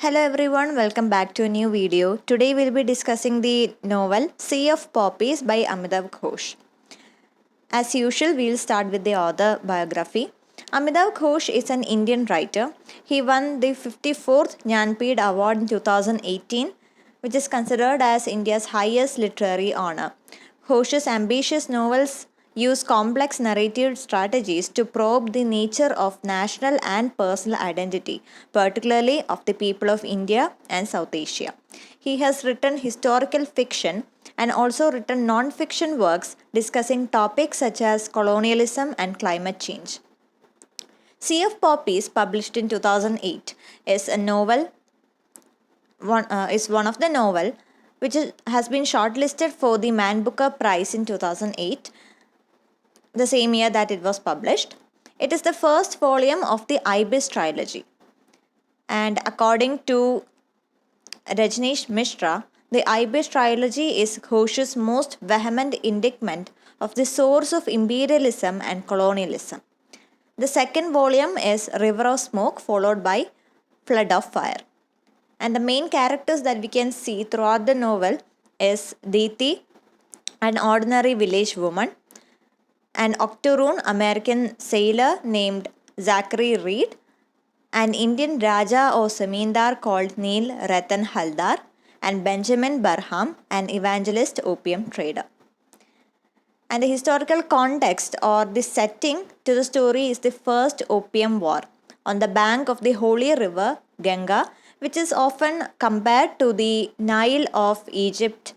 Hello everyone, welcome back to a new video. Today we'll be discussing the novel Sea of Poppies by Amitav Ghosh. As usual, we'll start with the author biography. Amitav Ghosh is an Indian writer. He won the 54th Jnanpith Award in 2018, which is considered as India's highest literary honor. Ghosh's ambitious novels use complex narrative strategies to probe the nature of national and personal identity, particularly of the people of India and South Asia. He has written historical fiction and also written non fiction works discussing topics such as colonialism and climate change. Sea of Poppies, published in 2008, is a novel. Is one of the novel has been shortlisted for the Man Booker Prize in 2008, the same year that it was published. It is the first volume of the Ibis trilogy, and according to Rajneesh Mishra, the Ibis trilogy is Ghosh's most vehement indictment of the source of imperialism and colonialism. The second volume is River of Smoke, followed by Flood of Fire. And the main characters that we can see throughout the novel is Diti, an ordinary village woman, an octoroon American sailor named Zachary Reed, an Indian Raja or Zamindar called Neil Ratan Haldar, and Benjamin Barham, an evangelist opium trader. And the historical context or the setting to the story is the First Opium War on the bank of the holy river Ganga, which is often compared to the Nile of Egypt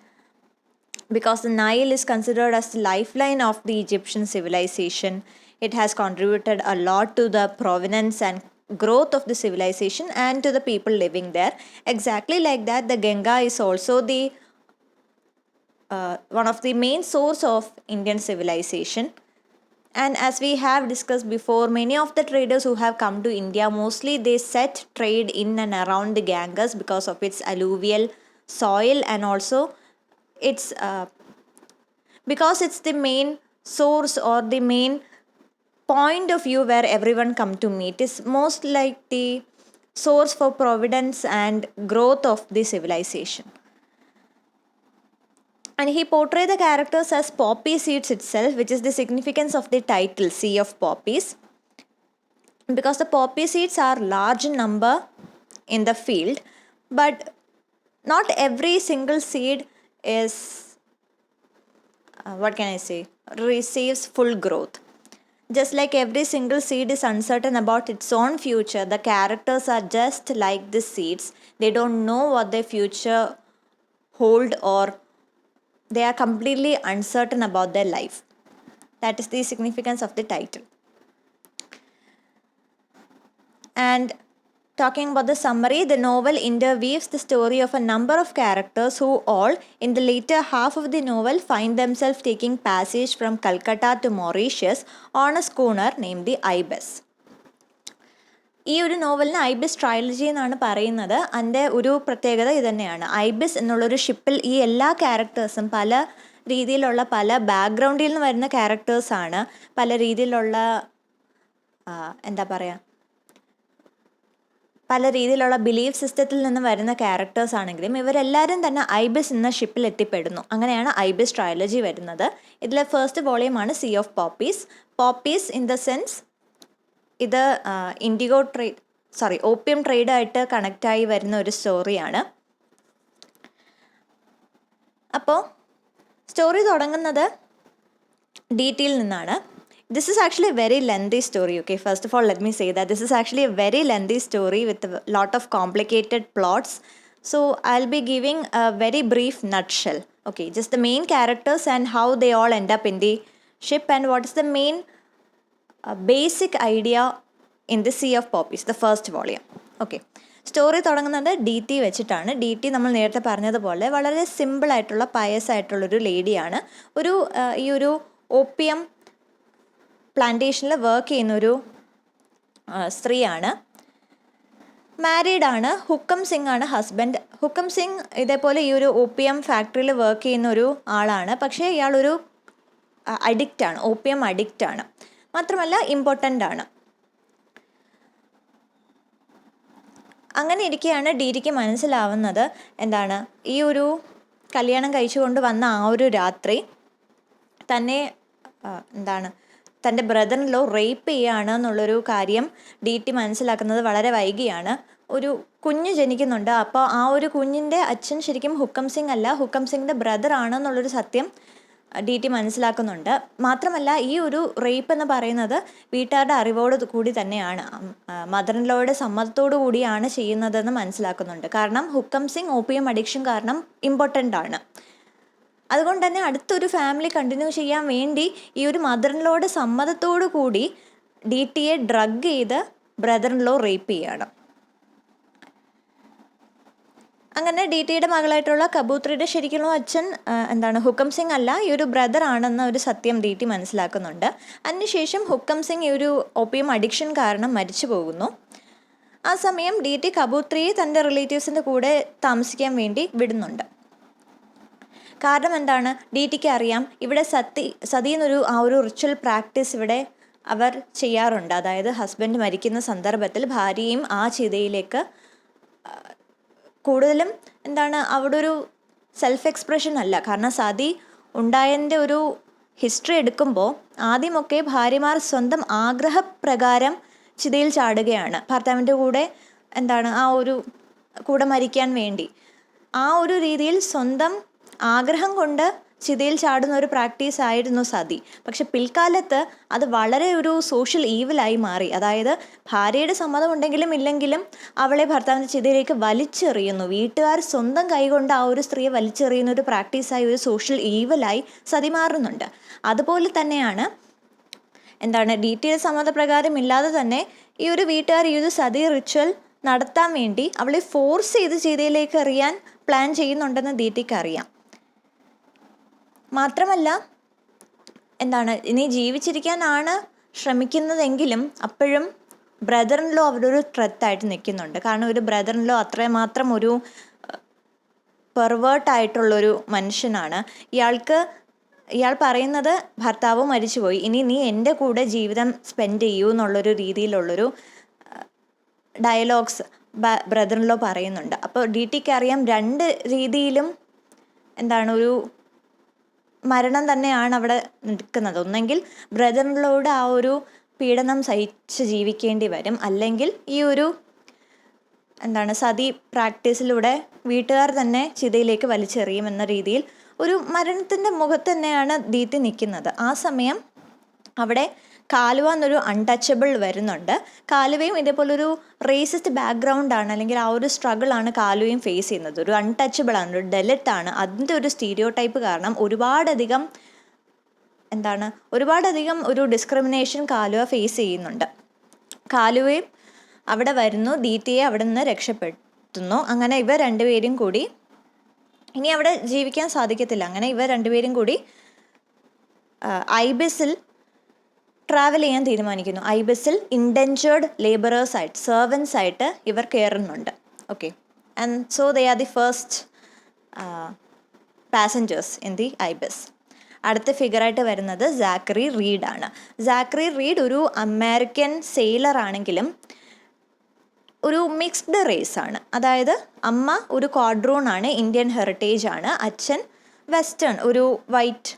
because the Nile is considered as the lifeline of the Egyptian civilization. It has contributed a lot to the provenance and growth of the civilization and to the people living there. Exactly like that, the Ganga is also the one of the main source of Indian civilization. And as we have discussed before, many of the traders who have come to India, mostly they set trade in and around the Ganges because of its alluvial soil, and also it's because it's the main source or the main point of view where everyone come to meet. It's most like the source for providence and growth of the civilization. And he portrayed the characters as poppy seeds itself, which is the significance of the title Sea of Poppies, because the poppy seeds are large in number in the field, but not every single seed is receives full growth. Just like every single seed is uncertain about its own future, the characters are just like the seeds. They don't know what their future hold, or they are completely uncertain about their life. That is the significance of the title. And talking about the summary, the novel interweaves the story of a number of characters who all, in the later half of the novel, find themselves taking passage from Calcutta to Mauritius on a schooner named the Ibis. ഈ ഒരു നോവലിന് Ibis trilogy എന്നാണ് പറയുന്നത്. അതിൻ്റെ ഒരു പ്രത്യേകത ഇത് തന്നെയാണ്. Ibis എന്നുള്ളൊരു ഷിപ്പിൽ ഈ എല്ലാ ക്യാരക്ടേഴ്സും പല രീതിയിലുള്ള പല ബാക്ക്ഗ്രൗണ്ടിൽ നിന്ന് വരുന്ന ക്യാരക്ടേഴ്സാണ്. പല രീതിയിലുള്ള പല രീതിയിലുള്ള ബിലീഫ് സിസ്റ്റത്തിൽ നിന്ന് വരുന്ന ക്യാരക്ടേഴ്സ് ആണെങ്കിലും ഇവരെല്ലാവരും തന്നെ ഐബിസ് എന്ന ഷിപ്പിൽ എത്തിപ്പെടുന്നു. അങ്ങനെയാണ് ഐബിസ് ട്രയോളജി വരുന്നത്. ഇതിലെ ഫസ്റ്റ് വോളിയമാണ് Sea of Poppies. Poppies in the sense ഇത് ഓപ്പിയം ട്രേഡായിട്ട് കണക്റ്റായി വരുന്ന ഒരു സ്റ്റോറിയാണ്. അപ്പോൾ സ്റ്റോറി തുടങ്ങുന്നത് ഡീറ്റെയിൽ നിന്നാണ്. This is actually a very lengthy story, okay? First of all, let me say that this is actually a very lengthy story with a lot of complicated plots. So I'll be giving a very brief nutshell, okay? Just the main characters and how they all end up in the ship, and what is the main basic idea in the Sea of Poppies, the first volume, okay? Story തുടങ്ങുന്നത് DT വെച്ചിട്ടാണ്. DT നമ്മൾ നേരത്തെ പറഞ്ഞതുപോലെ വളരെ സിമ്പിളായിട്ടുള്ള Pius ആയിട്ടുള്ളൊരു ലേഡിയാണ്. ഈ ഒരു ഓപ്പിയം പ്ലാന്റേഷനിൽ വർക്ക് ചെയ്യുന്നൊരു സ്ത്രീയാണ്. മാരീഡാണ്. ഹുക്കം സിംഗ് ആണ് ഹസ്ബൻഡ്. ഹുക്കം സിംഗ് ഇതേപോലെ ഈ ഒരു ഓപ്പിയം ഫാക്ടറിയിൽ വർക്ക് ചെയ്യുന്ന ഒരു ആളാണ്. പക്ഷേ ഇയാളൊരു അഡിക്റ്റാണ്, ഓപ്പിയം അഡിക്റ്റാണ്. മാത്രമല്ല ഇമ്പോർട്ടൻ്റ് ആണ്. അങ്ങനെ ഇരിക്കെയാണ് DTക്ക് മനസ്സിലാവുന്നത് എന്താണ് ഈ ഒരു കല്യാണം കഴിച്ചുകൊണ്ട് വന്ന ആ ഒരു രാത്രി തന്നെ തൻ്റെ ബ്രദർ ഇൻ ലോ റേപ്പ് ചെയ്യുകയാണ് എന്നുള്ളൊരു കാര്യം DT മനസ്സിലാക്കുന്നത് വളരെ വൈകിയാണ്. ഒരു കുഞ്ഞ് ജനിക്കുന്നുണ്ട്. അപ്പോൾ ആ ഒരു കുഞ്ഞിൻ്റെ അച്ഛൻ ശരിക്കും ഹുക്കം സിംഗ് അല്ല, ഹുക്കം സിംഗിൻ്റെ ബ്രദർ ആണെന്നുള്ളൊരു സത്യം DT മനസ്സിലാക്കുന്നുണ്ട്. മാത്രമല്ല ഈ ഒരു റേപ്പ് എന്ന് പറയുന്നത് വീട്ടുകാരുടെ അറിവോട് കൂടി തന്നെയാണ്, മദർ ഇൻ ലോയുടെ സമ്മതത്തോടു കൂടിയാണ് ചെയ്യുന്നതെന്ന് മനസ്സിലാക്കുന്നുണ്ട്. കാരണം ഹുക്കം സിംഗ് ഓപ്പിയം അഡിക്ഷൻ കാരണം ഇമ്പോർട്ടൻ്റ് ആണ്. അതുകൊണ്ട് തന്നെ അടുത്തൊരു ഫാമിലി കണ്ടിന്യൂ ചെയ്യാൻ വേണ്ടി ഈ ഒരു മദർ ഇൻ ലോയുടെ സമ്മതത്തോടു കൂടി DTയെ ഡ്രഗ് ചെയ്ത് ബ്രദർ ഇൻ ലോ റേപ്പ് ചെയ്യാണ്. അങ്ങനെ DTയുടെ മകളായിട്ടുള്ള കബൂത്രിയുടെ ശരിക്കുള്ള അച്ഛൻ ഹുക്കം സിംഗ് അല്ല, ഈ ഒരു ബ്രദർ ആണെന്ന ഒരു സത്യം DT മനസ്സിലാക്കുന്നുണ്ട്. അതിനുശേഷം ഹുക്കം സിംഗ് ഈ ഒരു ഓപ്പിയം അഡിക്ഷൻ കാരണം മരിച്ചു പോകുന്നു. ആ സമയം DT കബൂത്രിയെ തൻ്റെ റിലേറ്റീവ്സിൻ്റെ കൂടെ താമസിക്കാൻ വേണ്ടി വിടുന്നുണ്ട്. കാരണം DTക്ക് അറിയാം ഇവിടെ സതി എന്നൊരു ആ ഒരു റിച്വൽ പ്രാക്ടീസ് ഇവിടെ അവർ ചെയ്യാറുണ്ട്. അതായത് ഹസ്ബൻഡ് മരിക്കുന്ന സന്ദർഭത്തിൽ ഭാര്യയും ആ ചിതയിലേക്ക് കൂടുതലും അവിടെ ഒരു സെൽഫ് എക്സ്പ്രഷൻ അല്ല. കാരണം സതി ഉണ്ടായതിൻ്റെ ഒരു ഹിസ്റ്ററി എടുക്കുമ്പോൾ ആദ്യമൊക്കെ ഭാര്യമാർ സ്വന്തം ആഗ്രഹപ്രകാരം ചിതയിൽ ചാടുകയാണ്, ഭർത്താവിൻ്റെ കൂടെ ആ ഒരു കൂടെ മരിക്കാൻ വേണ്ടി. ആ ഒരു രീതിയിൽ സ്വന്തം ആഗ്രഹം കൊണ്ട് ചിതയിൽ ചാടുന്ന ഒരു പ്രാക്ടീസ് ആയിരുന്നു സതി. പക്ഷെ പിൽക്കാലത്ത് അത് വളരെ ഒരു സോഷ്യൽ ഈവിലായി മാറി. അതായത് ഭാര്യയുടെ സമ്മതം ഉണ്ടെങ്കിലും ഇല്ലെങ്കിലും അവളെ ഭർത്താവിൻ്റെ ചിതയിലേക്ക് വലിച്ചെറിയുന്നു. വീട്ടുകാർ സ്വന്തം കൈകൊണ്ട് ആ ഒരു സ്ത്രീയെ വലിച്ചെറിയുന്ന ഒരു പ്രാക്ടീസായി, ഒരു സോഷ്യൽ ഈവിലായി സതി മാറുന്നുണ്ട്. അതുപോലെ തന്നെയാണ് DTയുടെ സമ്മതപ്രകാരം ഇല്ലാതെ തന്നെ ഈ ഒരു വീട്ടുകാർ ഈ ഒരു സതി റിച്വൽ നടത്താൻ വേണ്ടി അവളെ ഫോഴ്സ് ചെയ്ത് ചിതയിലേക്ക് എറിയാൻ പ്ലാൻ ചെയ്യുന്നുണ്ടെന്ന് DTക്ക് അറിയാം. മാത്രമല്ല ഇനി ജീവിച്ചിരിക്കാനാണ് ശ്രമിക്കുന്നതെങ്കിലും അപ്പോഴും ബ്രദർ ഇൻ ലോ അവിടെ ഒരു ത്രെത്തായിട്ട് നിൽക്കുന്നുണ്ട്. കാരണം ഒരു ബ്രദർ ഇൻ ലോ അത്രമാത്രം ഒരു പെർവേർട്ടായിട്ടുള്ളൊരു മനുഷ്യനാണ്. ഇയാൾ പറയുന്നത് ഭർത്താവ് മരിച്ചുപോയി, ഇനി നീ എൻ്റെ കൂടെ ജീവിതം സ്പെൻഡ് ചെയ്യൂ എന്നുള്ളൊരു രീതിയിലുള്ളൊരു ഡയലോഗ്സ് ബ്രദർ ഇൻ ലോ പറയുന്നുണ്ട്. അപ്പോൾ DTക്ക് അറിയാം രണ്ട് രീതിയിലും ഒരു മരണം തന്നെയാണ് അവിടെ നിൽക്കുന്നത്. ഒന്നെങ്കിൽ ബ്രദർ ഇൻ ലോയുടെ ആ ഒരു പീഡനം സഹിച്ച് ജീവിക്കേണ്ടി വരും, അല്ലെങ്കിൽ ഈ ഒരു സതി പ്രാക്ടീസിലൂടെ വീട്ടുകാർ തന്നെ ചിതയിലേക്ക് വലിച്ചെറിയുമെന്ന രീതിയിൽ ഒരു മരണത്തിൻ്റെ മുഖത്ത് തന്നെയാണ് DT നിൽക്കുന്നത്. ആ സമയം അവിടെ കാലുവ എന്നൊരു അൺടച്ചബിൾ വരുന്നുണ്ട്. കാലുവയും ഇതേപോലൊരു റേസിസ്റ്റ് ബാക്ക്ഗ്രൗണ്ടാണ്, അല്ലെങ്കിൽ ആ ഒരു സ്ട്രഗിളാണ് കാലുവയും ഫേസ് ചെയ്യുന്നത്. ഒരു അൺടച്ചബിൾ ആണ്, ഒരു ഡെലിറ്റ് ആണ്. അതിൻ്റെ ഒരു സ്റ്റീരിയോ ടൈപ്പ് കാരണം ഒരുപാടധികം ഒരു ഡിസ്ക്രിമിനേഷൻ കാലുവ ഫേസ് ചെയ്യുന്നുണ്ട്. കാലുവയും അവിടെ വരുന്നു, DTയെ അവിടെ നിന്ന് രക്ഷപ്പെടുത്തുന്നു. അങ്ങനെ ഇവർ രണ്ടുപേരും കൂടി ഇനി അവിടെ ജീവിക്കാൻ സാധിക്കത്തില്ല. അങ്ങനെ ഇവർ രണ്ടുപേരും കൂടി ഐബിസിൽ ട്രാവൽ ചെയ്യാൻ തീരുമാനിക്കുന്നു. ഐബിസിൽ ഇൻഡെൻജേർഡ് ലേബറേഴ്സ് ആയിട്ട്, സെർവൻസ് ആയിട്ട് ഇവർ കയറുന്നുണ്ട്. Okay, and so they are the first passengers in the Ibis. അടുത്ത ഫിഗറായിട്ട് വരുന്നത് സാക്കറി റീഡ് ആണ്. സാക്കറി റീഡ് ഒരു അമേരിക്കൻ സെയിലർ ആണെങ്കിലും ഒരു മിക്സ്ഡ് റേസ് ആണ്. അതായത് അമ്മ ഒരു ക്വാഡ്രൂൺ ആണ്, ഇന്ത്യൻ ഹെറിറ്റേജ് ആണ്. അച്ഛൻ വെസ്റ്റേൺ, ഒരു വൈറ്റ്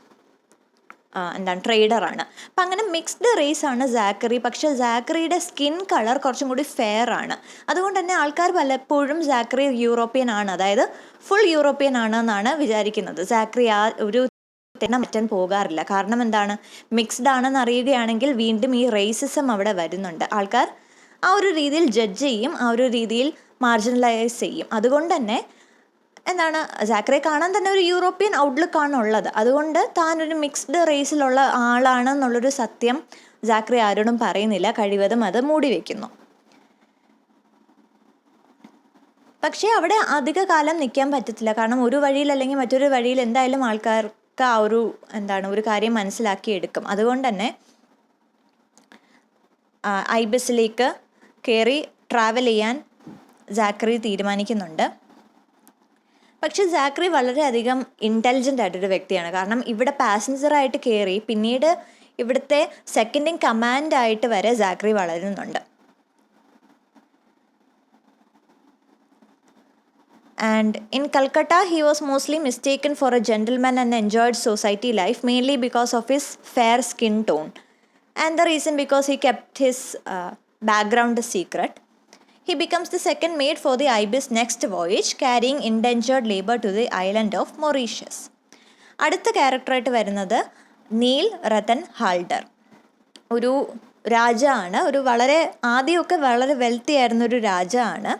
ട്രേഡറാണ്. അപ്പം അങ്ങനെ മിക്സ്ഡ് റേസ് ആണ് സാക്കറി. പക്ഷെ സാക്കറിയുടെ സ്കിൻ കളർ കുറച്ചും കൂടി ഫെയർ ആണ്. അതുകൊണ്ട് തന്നെ ആൾക്കാർ പലപ്പോഴും സാക്കറി യൂറോപ്യൻ ആണ്, അതായത് ഫുൾ യൂറോപ്യൻ ആണെന്നാണ് വിചാരിക്കുന്നത്. സാക്കറി ആ ഒരു മാറ്റാൻ പോകാറില്ല. കാരണം മിക്സ്ഡ് ആണെന്ന് അറിയുകയാണെങ്കിൽ വീണ്ടും ഈ റേസിസം അവിടെ വരുന്നുണ്ട്. ആൾക്കാർ ആ ഒരു രീതിയിൽ ജഡ്ജ് ചെയ്യും, ആ ഒരു രീതിയിൽ മാർജിനലൈസ് ചെയ്യും. അതുകൊണ്ട് തന്നെ സാക്കറിയെ കാണാൻ തന്നെ ഒരു യൂറോപ്യൻ ഔട്ട്ലുക്കാണ് ഉള്ളത്. അതുകൊണ്ട് താനൊരു മിക്സ്ഡ് റേസിലുള്ള ആളാണെന്നുള്ളൊരു സത്യം സാക്കറി ആരോടും പറയുന്നില്ല, കഴിവതും അത് മൂടി വയ്ക്കുന്നു. പക്ഷേ അവിടെ അധിക കാലം നിൽക്കാൻ പറ്റത്തില്ല. കാരണം ഒരു വഴിയിൽ അല്ലെങ്കിൽ മറ്റൊരു വഴിയിൽ എന്തായാലും ആൾക്കാർക്ക് ആ ഒരു ഒരു കാര്യം മനസ്സിലാക്കിയെടുക്കും. അതുകൊണ്ട് തന്നെ ഐബിസിലേക്ക് കയറി ട്രാവൽ ചെയ്യാൻ സാക്കറി തീരുമാനിക്കുന്നുണ്ട്. പക്ഷെ സാക്കറി വളരെയധികം ഇൻ്റലിജൻ്റ് ആയിട്ടൊരു വ്യക്തിയാണ്. കാരണം ഇവിടെ പാസഞ്ചറായിട്ട് കയറി പിന്നീട് ഇവിടുത്തെ സെക്കൻഡ് ഇൻ കമാൻഡ് ആയിട്ട് വരെ സാക്കറി വളരുന്നുണ്ട്. And in Calcutta, he was mostly mistaken for a gentleman and enjoyed society life mainly because of his fair skin tone. And the reason because he kept his background a secret. He becomes the second mate for the ibis next voyage, carrying indentured labor to the island of Mauritius. അടുത്ത ക്യാരക്ടറായിട്ട് വരുന്നത് Neil Rathan ഹാൾഡർ. ഒരു രാജാവാണ്, ഒരു വളരെ ആദ്യമൊക്കെ വളരെ wealthy ആയിരുന്നൊരു രാജാവാണ്.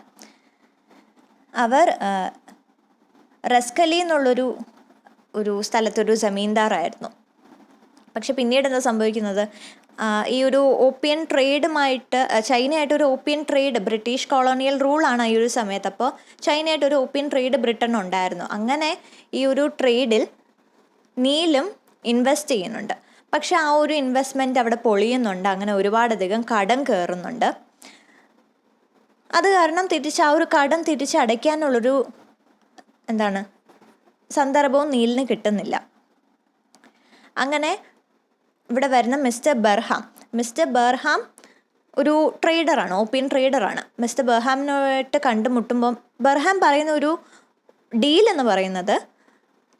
അവർ റസ്കലി എന്നുള്ളൊരു സ്ഥലത്തൊരു ജമീന്ദാറായിരുന്നു. പക്ഷെ പിന്നീട് എന്താ സംഭവിക്കുന്നത്, ഈ ഒരു ഓപ്പിയൻ ട്രേഡുമായിട്ട് ചൈനയായിട്ടൊരു ഓപ്പിയൻ ട്രേഡ്, ബ്രിട്ടീഷ് കോളോണിയൽ റൂളാണ് ഈ ഒരു സമയത്ത്. അപ്പോൾ ചൈനയായിട്ടൊരു ഓപ്പിയൻ ട്രേഡ് ബ്രിട്ടൻ ഉണ്ടായിരുന്നു. അങ്ങനെ ഈ ഒരു ട്രേഡിൽ നീലും ഇൻവെസ്റ്റ് ചെയ്യുന്നുണ്ട്. പക്ഷെ ആ ഒരു ഇൻവെസ്റ്റ്മെൻറ്റ് അവിടെ പൊളിയുന്നുണ്ട്. അങ്ങനെ ഒരുപാടധികം കടം കയറുന്നുണ്ട്. അത് കാരണം ആ ഒരു കടം തിരിച്ചടയ്ക്കാനുള്ളൊരു സന്ദർഭവും നീലിന് കിട്ടുന്നില്ല. അങ്ങനെ ഇവിടെ വരുന്ന മിസ്റ്റർ ബർഹാം ഒരു ട്രേഡറാണ്, ഓപ്പിയൻ ട്രേഡറാണ്. മിസ്റ്റർ ബർഹാമിനായിട്ട് കണ്ടുമുട്ടുമ്പം ബർഹാം പറയുന്ന ഒരു ഡീൽ എന്ന് പറയുന്നത്,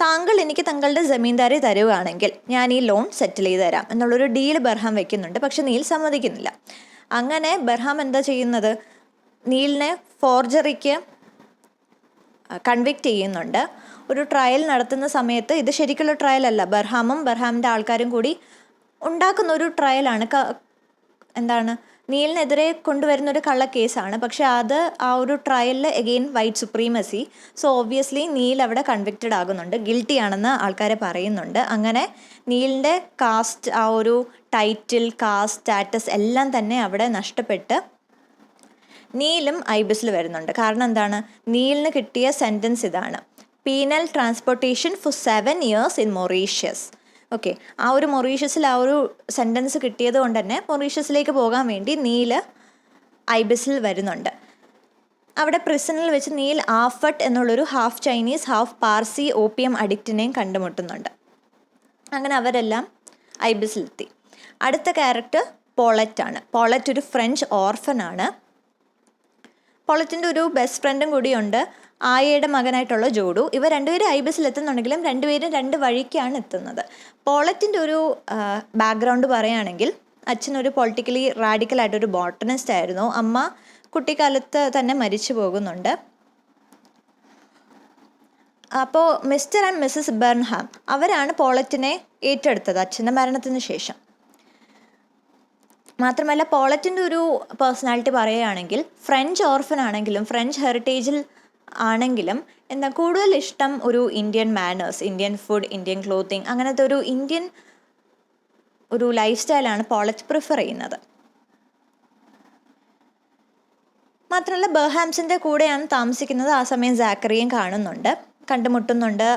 താങ്കൾ എനിക്ക് താങ്കളുടെ ജമീന്ദാരി തരുവാണെങ്കിൽ ഞാൻ ഈ ലോൺ സെറ്റിൽ ചെയ്ത് തരാം എന്നുള്ളൊരു ഡീൽ ബർഹാം വെക്കുന്നുണ്ട്. പക്ഷെ നീൽ സമ്മതിക്കുന്നില്ല. അങ്ങനെ ബർഹാം എന്താ ചെയ്യുന്നത്, നീലിനെ ഫോർജറിക്ക് കൺവിക്റ്റ് ചെയ്യുന്നുണ്ട്. ഒരു ട്രയൽ നടത്തുന്ന സമയത്ത്, ഇത് ശരിക്കുള്ള ട്രയൽ അല്ല, ബർഹാമും ബർഹാമിൻ്റെ ആൾക്കാരും കൂടി ഉണ്ടാക്കുന്ന ഒരു ട്രയലാണ്. നീലിനെതിരെ കൊണ്ടുവരുന്ന ഒരു കള്ളക്കേസാണ്. പക്ഷെ അത് ആ ഒരു ട്രയലിൽ again white supremacy. So obviously Neel അവിടെ കൺവിക്റ്റഡ് ആകുന്നുണ്ട്, ഗിൽട്ടി ആണെന്ന് ആൾക്കാരെ പറയുന്നുണ്ട്. അങ്ങനെ നീലിൻ്റെ കാസ്റ്റ്, ആ ഒരു ടൈറ്റിൽ, കാസ്റ്റ്, സ്റ്റാറ്റസ് എല്ലാം തന്നെ അവിടെ നഷ്ടപ്പെട്ട് നീലും ഐബിസിൽ വരുന്നുണ്ട്. കാരണം നീലിന് കിട്ടിയ സെൻറ്റൻസ് ഇതാണ്: penal transportation for 7 years in Mauritius. Okay, ആ ഒരു മൊറീഷ്യസിൽ ആ ഒരു സെൻറ്റൻസ് കിട്ടിയത് കൊണ്ട് തന്നെ മൊറീഷ്യസിലേക്ക് പോകാൻ വേണ്ടി നീൽ ഐബിസിൽ വരുന്നുണ്ട്. അവിടെ പ്രിസണിൽ വെച്ച് നീൽ ആഫട്ട് എന്നുള്ളൊരു half Chinese half Parsi opium അഡിക്റ്റിനെയും കണ്ടുമുട്ടുന്നുണ്ട്. അങ്ങനെ അവരെല്ലാം ഐബിസിലെത്തി. അടുത്ത ക്യാരക്ടർ പോളറ്റാണ്. പോളറ്റ് ഒരു ഫ്രഞ്ച് ഓർഫനാണ്. പോളറ്റിൻ്റെ ഒരു ബെസ്റ്റ് ഫ്രണ്ടും കൂടിയുണ്ട്, ആയയുടെ മകനായിട്ടുള്ള ജോഡു. ഇവർ രണ്ടുപേരും ഐബിസിൽ എത്തുന്നുണ്ടെങ്കിലും രണ്ടുപേരും രണ്ട് വഴിക്കാണ് എത്തുന്നത്. പോളറ്റിൻ്റെ ഒരു ബാക്ക്ഗ്രൗണ്ട് പറയുകയാണെങ്കിൽ, അച്ഛനൊരു പൊളിറ്റിക്കലി റാഡിക്കലായിട്ടൊരു ബോട്ടണിസ്റ്റ് ആയിരുന്നു. അമ്മ കുട്ടിക്കാലത്ത് തന്നെ മരിച്ചു പോകുന്നുണ്ട്. അപ്പോൾ മിസ്റ്റർ ആൻഡ് മിസ്സസ് ബെർൺഹാം അവരാണ് പോളറ്റിനെ ഏറ്റെടുത്തത് അച്ഛൻ്റെ മരണത്തിന് ശേഷം. മാത്രമല്ല പോളറ്റിൻ്റെ ഒരു പേഴ്സണാലിറ്റി പറയുകയാണെങ്കിൽ, ഫ്രഞ്ച് ഓർഫൻ ആണെങ്കിലും ഫ്രഞ്ച് ഹെറിറ്റേജിൽ ആണെങ്കിലും കൂടുതൽ ഇഷ്ടം ഒരു Indian manners, Indian food, Indian clothing, അങ്ങനത്തെ ഒരു ഇന്ത്യൻ ഒരു ലൈഫ് സ്റ്റൈലാണ് പോളറ്റ് പ്രിഫർ ചെയ്യുന്നത്. മാത്രമല്ല ബർഹാംസിൻ്റെ കൂടെയാണ് താമസിക്കുന്നത്. ആ സമയം സാക്കറിയും കണ്ടുമുട്ടുന്നുണ്ട്.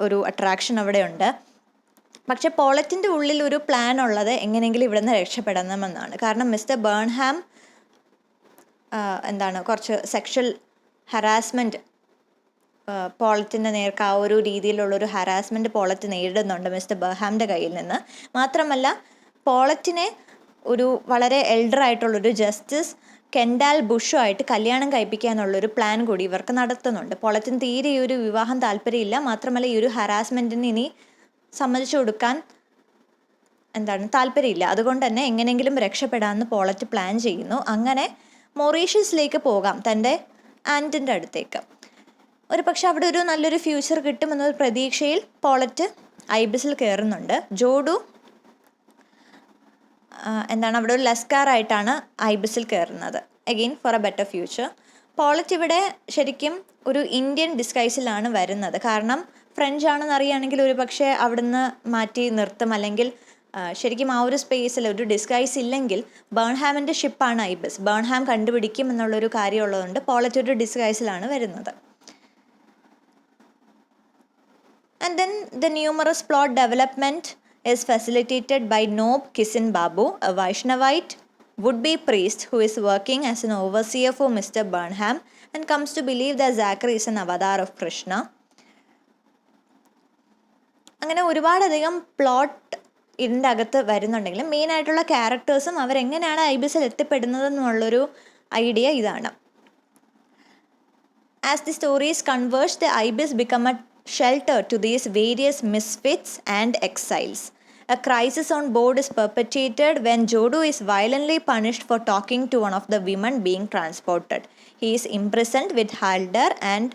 ഒരു അട്രാക്ഷൻ അവിടെ ഉണ്ട്. പക്ഷെ പോളറ്റിൻ്റെ ഉള്ളിൽ ഒരു പ്ലാൻ ഉള്ളത് എങ്ങനെയെങ്കിലും ഇവിടെ നിന്ന് രക്ഷപ്പെടണമെന്നാണ്. കാരണം മിസ്റ്റർ ബേൺഹാം കുറച്ച് സെക്ഷൽ ഹരാസ്മെൻറ്റ് പോളറ്റിൻ്റെ നേർക്ക്, ആ ഒരു രീതിയിലുള്ളൊരു ഹരാസ്മെൻറ്റ് പോളറ്റ് നേരിടുന്നുണ്ട് മിസ്റ്റർ ബർഹാമിൻ്റെ കയ്യിൽ നിന്ന്. മാത്രമല്ല പോളറ്റിനെ ഒരു വളരെ എൽഡറായിട്ടുള്ളൊരു ജസ്റ്റിസ് കെൻഡാൽ ബുഷുമായിട്ട് കല്യാണം കഴിപ്പിക്കാനുള്ളൊരു പ്ലാൻ കൂടി ഇവർക്ക് നടത്തുന്നുണ്ട്. പോളറ്റിന് തീരെ ഈ ഒരു വിവാഹം താല്പര്യമില്ല. മാത്രമല്ല ഈ ഒരു ഹരാസ്മെൻറ്റിന് ഇനി സമ്മതിച്ചു കൊടുക്കാൻ താല്പര്യമില്ല. അതുകൊണ്ട് തന്നെ എങ്ങനെയെങ്കിലും രക്ഷപ്പെടാമെന്ന് പോളറ്റ് പ്ലാൻ ചെയ്യുന്നു. അങ്ങനെ മൊറീഷ്യസിലേക്ക് പോകാം, തൻ്റെ ആൻറ്റിൻ്റെ അടുത്തേക്ക്. പക്ഷെ അവിടെ ഒരു നല്ലൊരു ഫ്യൂച്ചർ കിട്ടുമെന്നൊരു പ്രതീക്ഷയിൽ പോളറ്റ് ഐബിസിൽ കയറുന്നുണ്ട്. ജോഡു അവിടെ ഒരു ലസ്കാറായിട്ടാണ് ഐബിസിൽ കയറുന്നത്, again for a better future. Paulette ഇവിടെ ശരിക്കും ഒരു ഇന്ത്യൻ ഡിസ്കൈസിലാണ് വരുന്നത്. കാരണം ഫ്രഞ്ച് ആണെന്ന് അറിയുകയാണെങ്കിൽ ഒരു പക്ഷേ അവിടുന്ന് മാറ്റി നിർത്തും, അല്ലെങ്കിൽ ശരിക്കും ആ ഒരു സ്പേസിൽ ഒരു ഡിസ്കൈസ് ഇല്ലെങ്കിൽ ബേൺഹാമിൻ്റെ ഷിപ്പാണ് ഐബിസ്, ബേൺഹാം കണ്ടുപിടിക്കും എന്നുള്ളൊരു കാര്യമുള്ളതുകൊണ്ട് പോളറ്റ് ഒരു ഡിസ്കൈസിലാണ് വരുന്നത്. And then the numerous plot development is facilitated by Nob Kisin Babu, a Vaishnavite would-be priest who is working as an overseer for Mr. Burnham and comes to believe that Zachary is an avatar of Krishna. അങ്ങനെ ഒരുപാടധികം plot ഇതിൻ്റെ അകത്ത് വരുന്നുണ്ടെങ്കിലും മെയിനായിട്ടുള്ള ക്യാരക്ടേഴ്സും അവരെങ്ങനെയാണ് ഐബിസിൽ എത്തിപ്പെടുന്നത് എന്നുള്ളൊരു idea ഇതാണ്. As the stories converge, the ibis become a shelter to these various misfits and exiles. A crisis on board is perpetrated when Jodu is violently punished for talking to one of the women being transported. He is imprisoned with Haldar and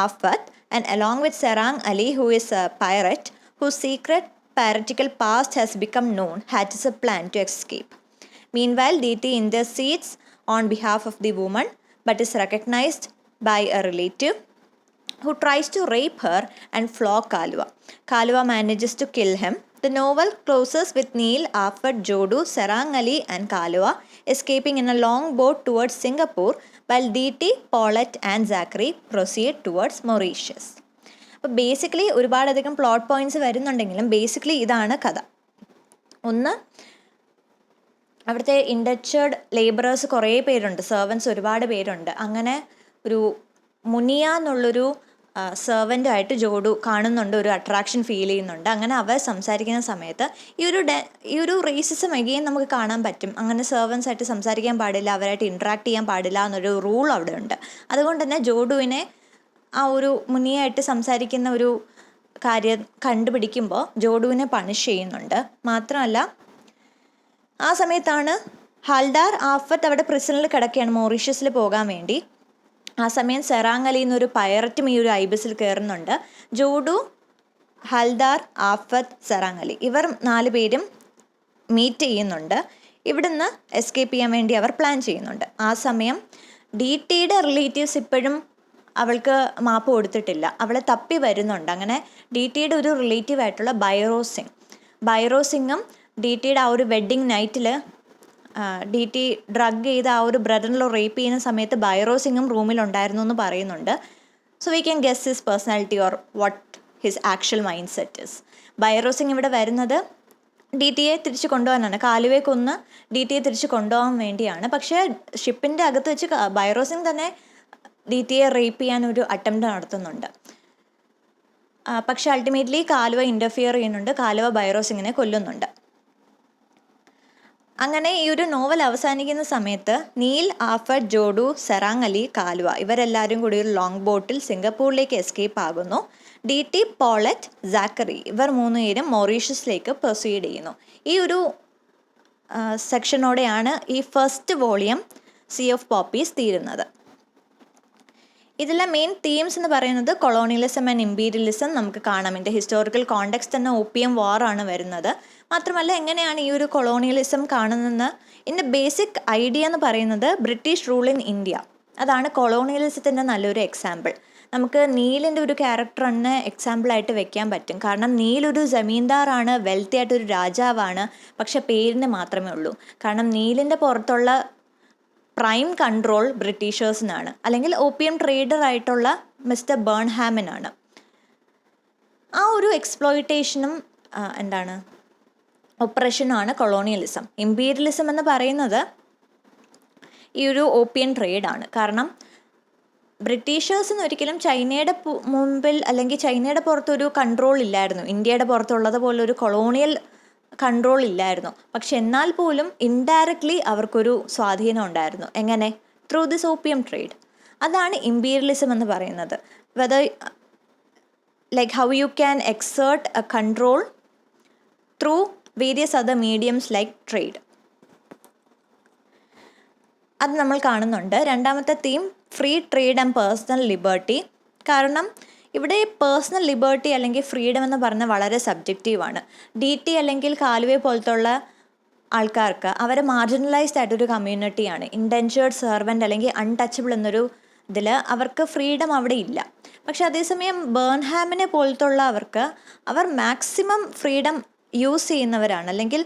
Afat, and along with Sarang Ali, who is a pirate, whose secret piratical past has become known, hatches a plan to escape. Meanwhile, Diti intercedes on behalf of the woman but is recognized by a relative who tries to rape her and flog Kalua. Kalua manages to kill him. The novel closes with Neil, Afat, Jodu, Sarang Ali and Kalua escaping in a long boat towards Singapore, while Diti, Paulette and Zachary proceed towards Mauritius. അപ്പോൾ basically ഒരുപാടധികം plot points വരുന്നുണ്ടെങ്കിലും basically ഇതാണ് കഥ. ഒന്ന്, അവിടുത്തെ ഇൻഡച്ചേർഡ് labourers കുറേ പേരുണ്ട്, servants ഒരുപാട് പേരുണ്ട്. അങ്ങനെ ഒരു മുനിയ എന്നുള്ളൊരു സെർവൻ്റായിട്ട് ജോഡു കാണുന്നുണ്ട്, ഒരു അട്രാക്ഷൻ ഫീൽ ചെയ്യുന്നുണ്ട്. അങ്ങനെ അവർ സംസാരിക്കുന്ന സമയത്ത് ഈ ഒരു റേസിസം അഗെയിൻ നമുക്ക് കാണാൻ പറ്റും. അങ്ങനെ സെർവൻസ് ആയിട്ട് സംസാരിക്കാൻ പാടില്ല, അവരായിട്ട് ഇൻട്രാക്ട് ചെയ്യാൻ പാടില്ല എന്നൊരു റൂൾ അവിടെ ഉണ്ട്. അതുകൊണ്ട് തന്നെ ജോഡുവിനെ ആ ഒരു മുനിയായിട്ട് സംസാരിക്കുന്ന ഒരു കാര്യം കണ്ടുപിടിക്കുമ്പോൾ ജോഡുവിനെ പണിഷ് ചെയ്യുന്നുണ്ട്. മാത്രമല്ല ആ സമയത്താണ് ഹൽദാർ, ആഫത്ത് അവിടെ പ്രിസണിൽ കിടക്കുകയാണ് മൗറീഷ്യസിൽ പോകാൻ വേണ്ടി. ആ സമയം സെറാങ് അലി എന്നൊരു പൈററ്റും ഈ ഒരു ഐബിസിൽ കയറുന്നുണ്ട്. ജോഡു, ഹൽദാർ, ആഫത്ത്, സെറാങ് അലി ഇവർ 4 പേരും മീറ്റ് ചെയ്യുന്നുണ്ട്. ഇവിടുന്ന് എസ്കേപ്പ് ചെയ്യാൻ വേണ്ടി അവർ പ്ലാൻ ചെയ്യുന്നുണ്ട്. ആ സമയം ഡിടിയുടെ റിലേറ്റീവ്സ് ഇപ്പോഴും അവൾക്ക് മാപ്പ് കൊടുത്തിട്ടില്ല, അവളെ തപ്പി വരുന്നുണ്ട്. അങ്ങനെ ഡിടിയുടെ ഒരു റിലേറ്റീവായിട്ടുള്ള ബൈറോ സിംഗും ഡിടിയുടെ ആ ഒരു വെഡ്ഡിങ് നൈറ്റിൽ ഡിടി ഡ്രഗ് ചെയ്ത് ആ ഒരു ബ്രദറിലോ റേപ്പ് ചെയ്യുന്ന സമയത്ത് ബൈറോ സിംഗും റൂമിലുണ്ടായിരുന്നു എന്ന് പറയുന്നുണ്ട്. So we can guess his personality or what his actual mindset is. Bhyro Singh ഇവിടെ വരുന്നത് ഡിടിയെ തിരിച്ച് കൊണ്ടുപോകാനാണ്, കാലുവെ കൊന്ന് ഡിടിയെ തിരിച്ച് കൊണ്ടുപോകാൻ വേണ്ടിയാണ്. പക്ഷേ ഷിപ്പിൻ്റെ അകത്ത് വെച്ച് ബൈറോ സിംഗ് തന്നെ ഡിടിയെ റേപ്പ് ചെയ്യാൻ ഒരു അറ്റംപ്റ്റ് നടത്തുന്നുണ്ട്. പക്ഷെ അൾട്ടിമേറ്റ്ലി കാലുവ ഇൻ്റർഫിയർ ചെയ്യുന്നുണ്ട്, കാലുവ ബൈറോ സിംഗിനെ കൊല്ലുന്നുണ്ട്. അങ്ങനെ ഈ ഒരു നോവൽ അവസാനിക്കുന്ന സമയത്ത് നീൽ, ആഫഡ്, ജോഡു, സെറാങ് അലി, കാലുവ ഇവരെല്ലാവരും കൂടി ഒരു ലോങ് ബോട്ടിൽ സിംഗപ്പൂരിലേക്ക് എസ്കേപ്പ് ആകുന്നു. ഡിടി, പോളറ്റ്, സാക്കറി ഇവർ 3 പേരും മൗറീഷ്യസിലേക്ക് പ്രൊസീഡ് ചെയ്യുന്നു. ഈ ഒരു സെക്ഷനോടെയാണ് ഈ first volume sea of poppies തീരുന്നത്. ഇതിലെ മെയിൻ തീംസ് എന്ന് പറയുന്നത് കൊളോണിയലിസം ആൻഡ് ഇമ്പീരിയലിസം നമുക്ക് കാണാം. ഇതിൻ്റെ ഹിസ്റ്റോറിക്കൽ കോണ്ടെക്സ്റ്റ് തന്നെ ഓപ്പിയം വാറാണ് വരുന്നത്. മാത്രമല്ല എങ്ങനെയാണ് ഈ ഒരു കൊളോണിയലിസം കാണുന്നതെന്ന് ഇതിൻ്റെ ബേസിക് ഐഡിയ എന്ന് പറയുന്നത് ബ്രിട്ടീഷ് റൂൾ ഇൻ ഇന്ത്യ. അതാണ് കൊളോണിയലിസത്തിൻ്റെ നല്ലൊരു എക്സാമ്പിൾ. നമുക്ക് നീലിൻ്റെ ഒരു ക്യാരക്ടർ തന്നെ എക്സാമ്പിളായിട്ട് വെക്കാൻ പറ്റും. കാരണം നീലൊരു ജമീന്ദാറാണ്, വെൽത്തി ആയിട്ടൊരു രാജാവാണ്, പക്ഷെ പേരിന് മാത്രമേ ഉള്ളൂ. കാരണം നീലിൻ്റെ പുറത്തുള്ള പ്രൈം കൺട്രോൾ ബ്രിട്ടീഷേഴ്സിനാണ്, അല്ലെങ്കിൽ ഓപ്പിയം ട്രേഡർ ആയിട്ടുള്ള മിസ്റ്റർ ബേൺഹാമിനാണ്. ആ ഒരു എക്സ്പ്ലോയിറ്റേഷനും ഒപ്രഷനുമാണ് കൊളോണിയലിസം. ഇമ്പീരിയലിസം എന്ന് പറയുന്നത് ഈ ഒരു ഓപ്പിയം ട്രേഡാണ്. കാരണം ബ്രിട്ടീഷേഴ്സിന് ഒരിക്കലും ചൈനയുടെ മുമ്പിൽ അല്ലെങ്കിൽ ചൈനയുടെ പുറത്തൊരു കൺട്രോൾ ഇല്ലായിരുന്നു, ഇന്ത്യയുടെ പുറത്തുള്ളത് പോലെ ഒരു കൊളോണിയൽ കൺട്രോൾ ഇല്ലായിരുന്നു. പക്ഷെ എന്നാൽ പോലും ഇൻഡയറക്ട്ലി അവർക്കൊരു സ്വാധീനം ഉണ്ടായിരുന്നു. എങ്ങനെ? Through this opium trade. അതാണ് ഇമ്പീരിയലിസം എന്ന് പറയുന്നത്. Weather like how you can exert A control through various other mediums like trade. അത് നമ്മൾ കാണുന്നുണ്ട്. രണ്ടാമത്തെ theme free trade and personal liberty. കാരണം ഇവിടെ പേഴ്സണൽ ലിബർട്ടി അല്ലെങ്കിൽ ഫ്രീഡം എന്ന് പറഞ്ഞാൽ വളരെ സബ്ജക്റ്റീവാണ്. ഡിടി അല്ലെങ്കിൽ കാലുവെ പോലത്തുള്ള ആൾക്കാർക്ക് അവരെ മാർജിനലൈസ്ഡ് ആയിട്ടൊരു കമ്മ്യൂണിറ്റിയാണ്. ഇൻഡെൻചേർഡ് സെർവൻ്റ് അല്ലെങ്കിൽ അൺടച്ചബിൾ എന്നൊരു ഇതിൽ അവർക്ക് ഫ്രീഡം അവിടെ ഇല്ല. പക്ഷെ അതേസമയം ബേൺഹാമിനെ പോലത്തുള്ള അവർ മാക്സിമം ഫ്രീഡം യൂസ് ചെയ്യുന്നവരാണ്. അല്ലെങ്കിൽ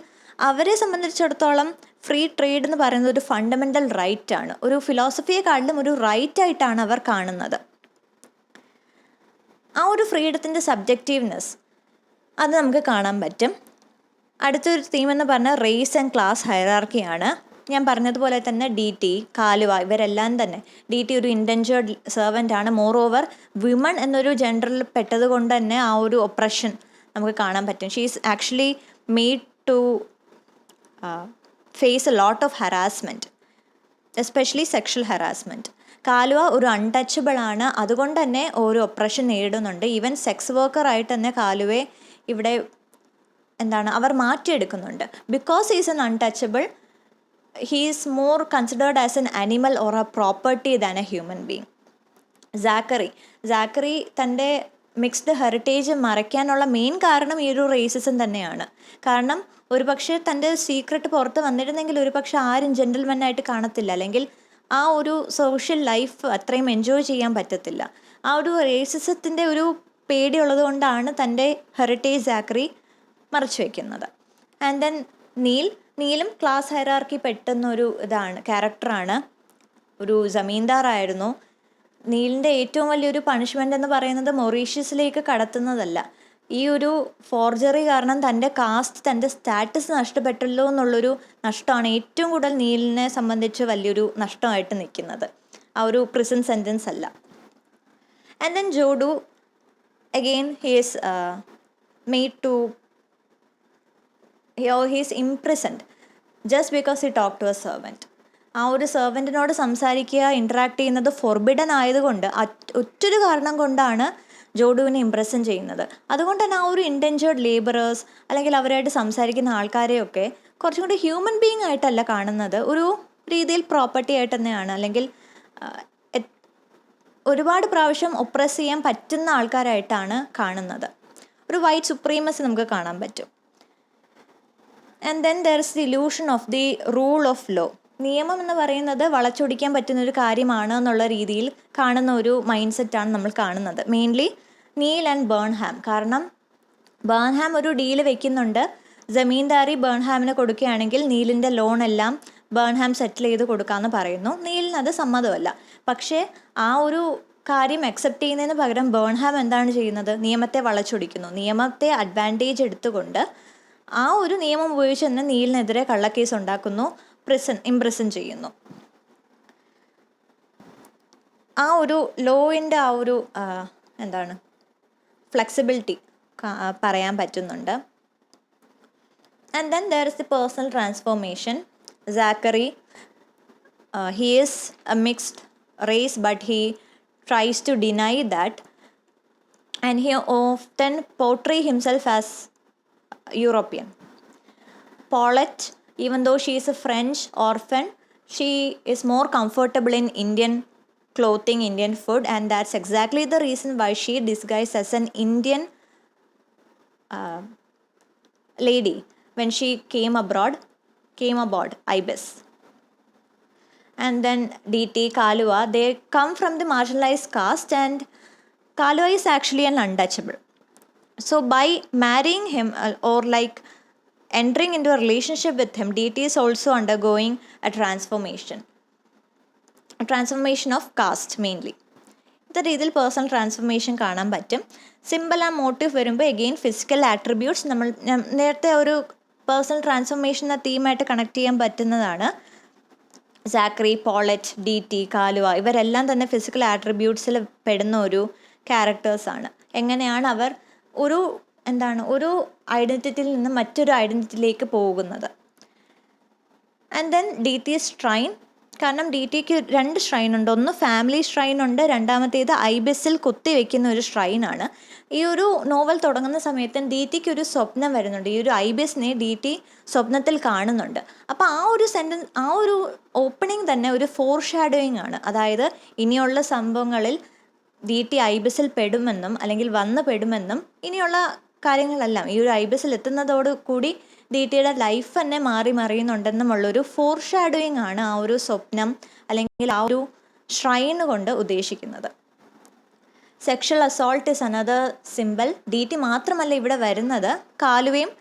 അവരെ സംബന്ധിച്ചിടത്തോളം ഫ്രീ ട്രേഡ് എന്ന് പറയുന്നത് ഒരു ഫണ്ടമെൻ്റൽ റൈറ്റാണ്. ഒരു ഫിലോസഫിയെക്കാട്ടിലും ഒരു റൈറ്റായിട്ടാണ് അവർ കാണുന്നത്. ആ ഒരു ഫ്രീഡത്തിൻ്റെ സബ്ജക്റ്റീവ്നെസ് അത് നമുക്ക് കാണാൻ പറ്റും. അടുത്തൊരു തീം എന്ന് പറഞ്ഞാൽ റേസ് ആൻഡ് ക്ലാസ് ഹൈറാർക്കിയാണ്. ഞാൻ പറഞ്ഞതുപോലെ തന്നെ ഡിടി, കാലുവ ഇവരെല്ലാം തന്നെ, ഡിടി ഒരു ഇൻഡെൻചേർഡ് സെർവൻ്റാണ്. മോർ ഓവർ വിമൺ എന്നൊരു ജെൻഡറിൽ പെട്ടത് കൊണ്ട് തന്നെ ആ ഒരു ഒപ്രഷൻ നമുക്ക് കാണാൻ പറ്റും. She is actually made to face a lot of harassment, especially sexual harassment. Kalua ഒരു അൺടച്ചബിൾ ആണ്, അതുകൊണ്ട് തന്നെ ഒരു ഒപ്രഷൻ നേരിടുന്നുണ്ട്. ഈവൻ സെക്സ് വർക്കറായിട്ട് തന്നെ കാലുവെ ഇവിടെ അവർ മാറ്റിയെടുക്കുന്നുണ്ട്. Because is an untouchable, he is more considered as an animal or a property than a human being. Zachary തൻ്റെ മിക്സ്ഡ് ഹെറിറ്റേജ് മറയ്ക്കാനുള്ള മെയിൻ കാരണം ഈ ഒരു റേസിസം തന്നെയാണ്. കാരണം ഒരുപക്ഷെ തൻ്റെ സീക്രട്ട് പുറത്ത് വന്നിരുന്നെങ്കിൽ ഒരുപക്ഷെ ആരും ജെന്റിൽമെന്നായിട്ട് കാണത്തില്ല, അല്ലെങ്കിൽ ആ ഒരു സോഷ്യൽ ലൈഫ് അത്രയും എൻജോയ് ചെയ്യാൻ പറ്റത്തില്ല. ആ ഒരു റേസിസത്തിൻ്റെ ഒരു പേടിയുള്ളത് കൊണ്ടാണ് തൻ്റെ ഹെറിറ്റേജ് സാക്കറി മറച്ചു വയ്ക്കുന്നത്. ആൻഡ് ദെൻ നീലും ക്ലാസ് ഹൈറാർക്കി പെട്ടെന്നൊരു ക്യാരക്ടറാണ്. ഒരു ജമീന്ദാറായിരുന്നു. നീലിൻ്റെ ഏറ്റവും വലിയൊരു പണിഷ്മെൻ്റ് എന്ന് പറയുന്നത് മൊറീഷ്യസിലേക്ക് കടത്തുന്നതല്ല, ഈ ഒരു ഫോർജറി കാരണം തൻ്റെ കാസ്റ്റ്, തൻ്റെ സ്റ്റാറ്റസ് നഷ്ടപ്പെട്ടല്ലോ എന്നുള്ളൊരു നഷ്ടമാണ് ഏറ്റവും കൂടുതൽ നീലിനെ സംബന്ധിച്ച് വലിയൊരു നഷ്ടമായിട്ട് നിൽക്കുന്നത്, ആ ഒരു പ്രിസൺ സെൻറ്റൻസ് അല്ല. And then Jodu again he's made to he's imprisoned just because he talk to a servant. ആ ഒരു സെർവൻറ്റിനോട് സംസാരിക്കുക, ഇൻട്രാക്ട് ചെയ്യുന്നത് ഫോർബിഡൻ ആയതുകൊണ്ട്, ഒറ്റൊരു കാരണം കൊണ്ടാണ് ജോഡുവിനെ ഇംപ്രസൻ ചെയ്യുന്നത്. അതുകൊണ്ട് തന്നെ ആ ഒരു ഇൻഡെഞ്ചേർഡ് ലേബറേഴ്സ് അല്ലെങ്കിൽ അവരായിട്ട് സംസാരിക്കുന്ന ആൾക്കാരെയൊക്കെ കുറച്ചും കൂടി ഹ്യൂമൻ ബീങ് ആയിട്ടല്ല കാണുന്നത്, ഒരു രീതിയിൽ പ്രോപ്പർട്ടി ആയിട്ട് തന്നെയാണ്, അല്ലെങ്കിൽ ഒരുപാട് പ്രാവശ്യം ഒപ്രസ് ചെയ്യാൻ പറ്റുന്ന ആൾക്കാരായിട്ടാണ് കാണുന്നത്. ഒരു വൈറ്റ് സുപ്രീമസി നമുക്ക് കാണാൻ പറ്റും. And then there is the illusion of the rule of law. നിയമം എന്ന് പറയുന്നത് വളച്ചൊടിക്കാൻ പറ്റുന്നൊരു കാര്യമാണ് എന്നുള്ള രീതിയിൽ കാണുന്ന ഒരു മൈൻഡ് സെറ്റാണ് നമ്മൾ കാണുന്നത്. Mainly Neel and Burnham. കാരണം ബേൺഹാം ഒരു ഡീല് വെക്കുന്നുണ്ട്, ജമീന്ദാരി ബേൺഹാമിന് കൊടുക്കുകയാണെങ്കിൽ നീലിൻ്റെ ലോൺ എല്ലാം ബേൺഹാം സെറ്റിൽ ചെയ്ത് കൊടുക്കാമെന്ന് പറയുന്നു. നീലിന് അത് സമ്മതമല്ല. പക്ഷേ ആ ഒരു കാര്യം അക്സെപ്റ്റ് ചെയ്യുന്നതിന് പകരം ബേൺഹാം എന്താണ് ചെയ്യുന്നത്? നിയമത്തെ വളച്ചൊടിക്കുന്നു. നിയമത്തെ അഡ്വാൻറ്റേജ് എടുത്തുകൊണ്ട് ആ ഒരു നിയമം ഉപയോഗിച്ച് തന്നെ നീലിനെതിരെ കള്ളക്കേസ് ഉണ്ടാക്കുന്നു, ഇംപ്രിസൺ ചെയ്യുന്നു. ആ ഒരു ലോയിൻ്റെ ആ ഒരു ഫ്ലെക്സിബിലിറ്റി പറയാൻ പറ്റുന്നുണ്ട്. And then there is the personal transformation. Zachary, he is a mixed race but he tries to deny that, and he often portray himself as European. Paulette, even though she is a French orphan, she is more comfortable in Indian clothing, Indian food, and that's exactly the reason why she disguised as an Indian lady when she came aboard Ibis. And then DT, Kaluwa, they come from the marginalized caste, and Kaluwa is actually an untouchable. So by marrying him or like entering into a relationship with him, DT is also undergoing a transformation of caste mainly. ഇത്ത രീതിയിൽ personal transformation കാണാൻ പറ്റും. Simple ആ motive വരുമ്പോൾ again physical attributes നമ്മൾ നേരത്തെ ഒരു personal transformation എന്ന തീമായിട്ട് കണക്ട് ചെയ്യാൻ പറ്റുന്നതാണ്. സാക്കറി, പോളറ്റ്, DT, കാലുവ ഇവരെല്ലാം തന്നെ ഫിസിക്കൽ ആട്രിബ്യൂട്ട്സിൽ പെടുന്ന ഒരു ക്യാരക്ടേഴ്സാണ്. എങ്ങനെയാണ് അവർ ഒരു ഐഡൻറ്റിറ്റിയിൽ നിന്ന് മറ്റൊരു ഐഡൻറ്റിറ്റിയിലേക്ക് പോകുന്നത്. And then DT strain. കാരണം DTക്ക് 2 shrine ഉണ്ട്. ഒന്ന് ഫാമിലി shrine ഉണ്ട്, രണ്ടാമത്തേത് ഐബിസിൽ കുത്തിവെക്കുന്ന ഒരു shrine-ആണ്. ഈ ഒരു നോവൽ തുടങ്ങുന്ന സമയത്ത് DTക്ക് ഒരു സ്വപ്നം വരുന്നുണ്ട്. ഈ ഒരു ഐബിസിനെ DT സ്വപ്നത്തിൽ കാണുന്നുണ്ട്. അപ്പോൾ ആ ഒരു ഓപ്പണിംഗ് തന്നെ ഒരു ഫോർ ഷാഡോയിങ് ആണ്. അതായത് ഇനിയുള്ള സംഭവങ്ങളിൽ DT ഐബിസിൽ പെടുമെന്നും അല്ലെങ്കിൽ വന്ന് പെടുമെന്നും ഇനിയുള്ള കാര്യങ്ങളെല്ലാം ഈ ഒരു ഐബിസിൽ എത്തുന്നതോട് കൂടി DTയുടെ ലൈഫ് തന്നെ മറിയുന്നുണ്ടെന്നുമുള്ളൊരു ഫോർ ഷാഡോയിങ് ആണ് ആ ഒരു സ്വപ്നം അല്ലെങ്കിൽ ആ ഒരു ഷ്രൈൻ കൊണ്ട് ഉദ്ദേശിക്കുന്നത്. Sexual assault is another simple. DT മാത്രമല്ല ഇവിടെ വരുന്നത്, കാലുവയും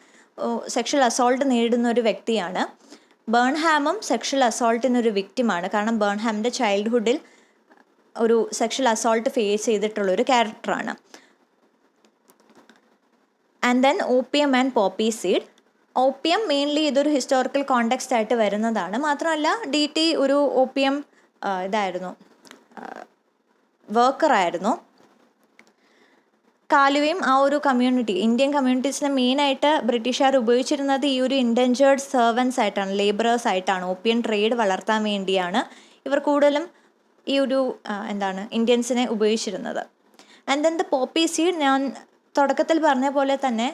സെക്ഷൽ അസോൾട്ട് നേരിടുന്ന ഒരു വ്യക്തിയാണ്. ബേൺഹാമും സെക്ഷൽ അസോൾട്ടിനൊരു വിക്റ്റിമാണ്. കാരണം ബേൺഹാമിൻ്റെ ചൈൽഡ്ഹുഡിൽ ഒരു സെക്ഷൽ അസോൾട്ട് ഫേസ് ചെയ്തിട്ടുള്ളൊരു ക്യാരക്ടറാണ്. And then opium and poppy seed. Opium mainly ഇതൊരു ഹിസ്റ്റോറിക്കൽ കോണ്ടെക്സ്റ്റ് ആയിട്ട് വരുന്നതാണ്. മാത്രമല്ല DT ഒരു ഓപ്പിയം വർക്കറായിരുന്നു. കാലുവയും ആ ഒരു കമ്മ്യൂണിറ്റി, ഇന്ത്യൻ കമ്മ്യൂണിറ്റീസിനെ മെയിനായിട്ട് ബ്രിട്ടീഷുകാർ ഉപയോഗിച്ചിരുന്നത് ഈ ഒരു ഇൻഡെഞ്ചേർഡ് സെർവൻസ് ആയിട്ടാണ്, ലേബറേഴ്സ് ആയിട്ടാണ്. ഓപ്പിയം ട്രേഡ് വളർത്താൻ വേണ്ടിയാണ് ഇവർ കൂടുതലും ഈ ഒരു ഇന്ത്യൻസിനെ ഉപയോഗിച്ചിരുന്നത്. And then the poppy seed, ഞാൻ തുടക്കത്തിൽ പറഞ്ഞ പോലെ തന്നെ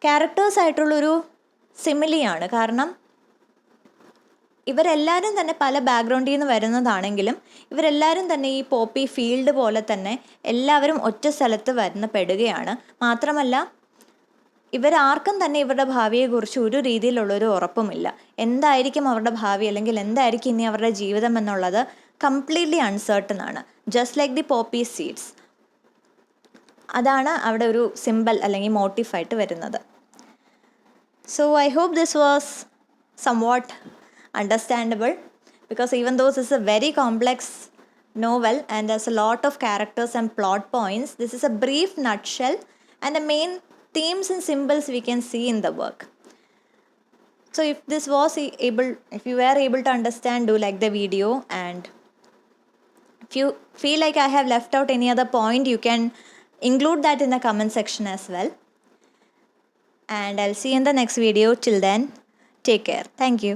ക്യാരക്ടേഴ്സായിട്ടുള്ളൊരു സിമിലിയാണ്. കാരണം ഇവരെല്ലാവരും തന്നെ പല ബാക്ക്ഗ്രൗണ്ടിൽ നിന്ന് വരുന്നതാണെങ്കിലും ഇവരെല്ലാവരും തന്നെ ഈ പോപ്പി ഫീൽഡ് പോലെ തന്നെ എല്ലാവരും ഒറ്റ സ്ഥലത്ത് പെടുകയാണ്. മാത്രമല്ല ഇവരാർക്കും തന്നെ ഇവരുടെ ഭാവിയെക്കുറിച്ച് ഒരു രീതിയിലുള്ളൊരു ഉറപ്പുമില്ല. എന്തായിരിക്കും അവരുടെ ഭാവി, അല്ലെങ്കിൽ എന്തായിരിക്കും ഇനി അവരുടെ ജീവിതം എന്നുള്ളത് കംപ്ലീറ്റ്ലി അൺസർട്ടൺ ആണ്. Just like the poppy seeds. അതാണ് അവിടെ ഒരു സിമ്പൽ അല്ലെങ്കിൽ മോട്ടീഫായിട്ട് വരുന്നത്. So I hope this was somewhat understandable, because even though this is a very complex novel and there's a lot of characters and plot points, this is a brief nutshell and the main themes and symbols we can see in the work. So if you were able to understand, do like the video, and if you feel like I have left out any other point, you can include that in the comment section as well. And I'll see you in the next video. Till then, take care. Thank you.